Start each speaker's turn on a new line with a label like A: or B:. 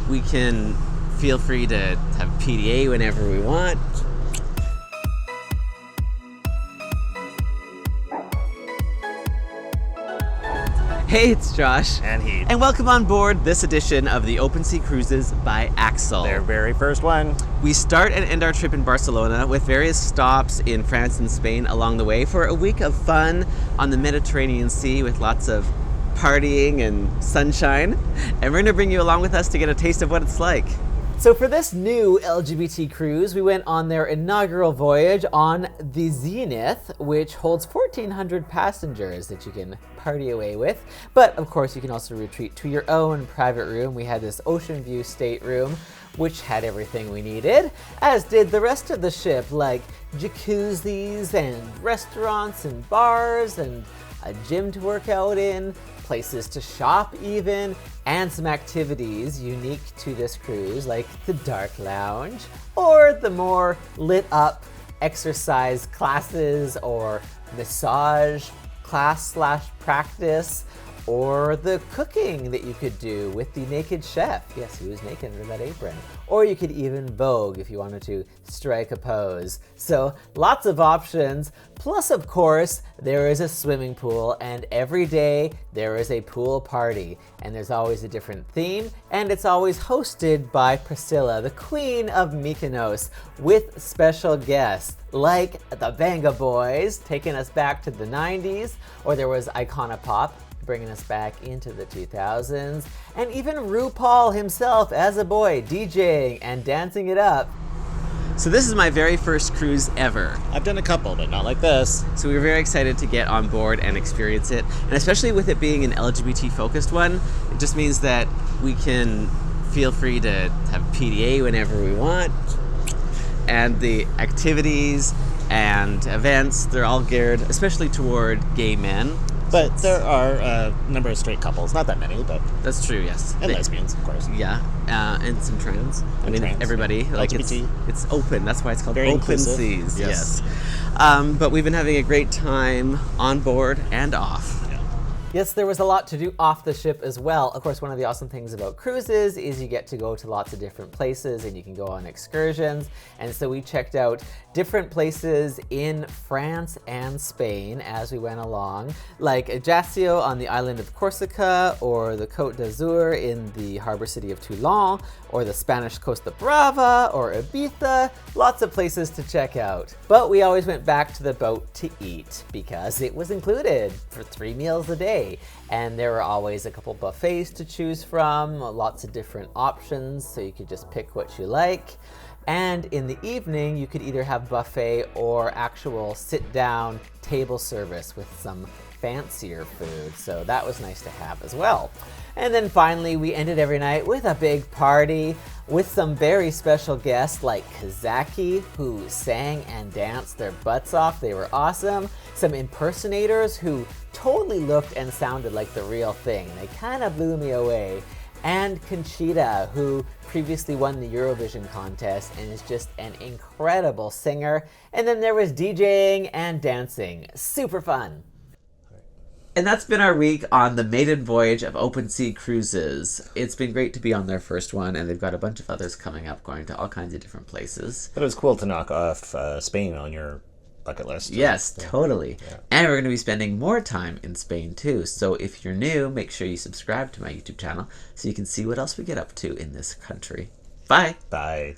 A: we can feel free to have PDA whenever we want. Hey, it's Josh.
B: And Heath.
A: And welcome on board this edition of the Open Sea Cruises by Axel.
B: Their very first one.
A: We start and end our trip in Barcelona with various stops in France and Spain along the way for a week of fun on the Mediterranean Sea with lots of partying and sunshine. And we're going to bring you along with us to get a taste of what it's like. So for this new LGBT cruise, we went on their inaugural voyage on the Zenith, which holds 1,400 passengers that you can party away with. But of course, you can also retreat to your own private room. We had this ocean view stateroom, which had everything we needed, as did the rest of the ship, like jacuzzis and restaurants and bars and a gym to work out in, places to shop even, and some activities unique to this cruise, like the dark lounge, or the more lit up exercise classes or massage class / practice, or the cooking that you could do with the naked chef. Yes, he was naked under that apron. Or you could even vogue if you wanted to strike a pose. So lots of options. Plus, of course, there is a swimming pool, and every day there is a pool party. And there's always a different theme, and it's always hosted by Priscilla, the Queen of Mykonos, with special guests like the Venga Boys, taking us back to the 90s, or there was Iconopop, bringing us back into the 2000s, and even RuPaul himself as a boy, DJing and dancing it up. So this is my very first cruise ever.
B: I've done a couple, but not like this.
A: So we were very excited to get on board and experience it. And especially with it being an LGBT focused one, it just means that we can feel free to have PDA whenever we want. And the activities and events, they're all geared especially toward gay men.
B: But there are a number of straight couples, not that many, but...
A: That's true, yes.
B: And lesbians, of course.
A: Yeah, and some trans.
B: And trans,
A: everybody.
B: yeah.
A: Like
B: LGBT.
A: It's open, that's why it's called
B: Very
A: Open
B: inclusive.
A: Seas.
B: Yes.
A: But we've been having a great time on board and off. Yes, there was a lot to do off the ship as well. Of course, one of the awesome things about cruises is you get to go to lots of different places and you can go on excursions. And so we checked out different places in France and Spain as we went along, like Ajaccio on the island of Corsica, or the Côte d'Azur in the harbor city of Toulon, or the Spanish Costa Brava, or Ibiza. Lots of places to check out. But we always went back to the boat to eat because it was included for 3 meals a day. And there were always a couple buffets to choose from, lots of different options, so you could just pick what you like. And in the evening, you could either have buffet or actual sit-down table service with some fancier food. So that was nice to have as well. And then finally, we ended every night with a big party with some very special guests like Kazaki, who sang and danced their butts off. They were awesome. Some impersonators who totally looked and sounded like the real thing. They kind of blew me away. And Conchita, who previously won the Eurovision contest and is just an incredible singer. And then there was DJing and dancing. Super fun. And that's been our week on the maiden voyage of Open Sea Cruises. It's been great to be on their first one, and they've got a bunch of others coming up, going to all kinds of different places.
B: But it was cool to knock off Spain on your bucket list.
A: Yes,
B: Yeah.
A: totally.
B: Yeah.
A: And we're going to be spending more time in Spain too. So if you're new, make sure you subscribe to my YouTube channel so you can see what else we get up to in this country. Bye.
B: Bye.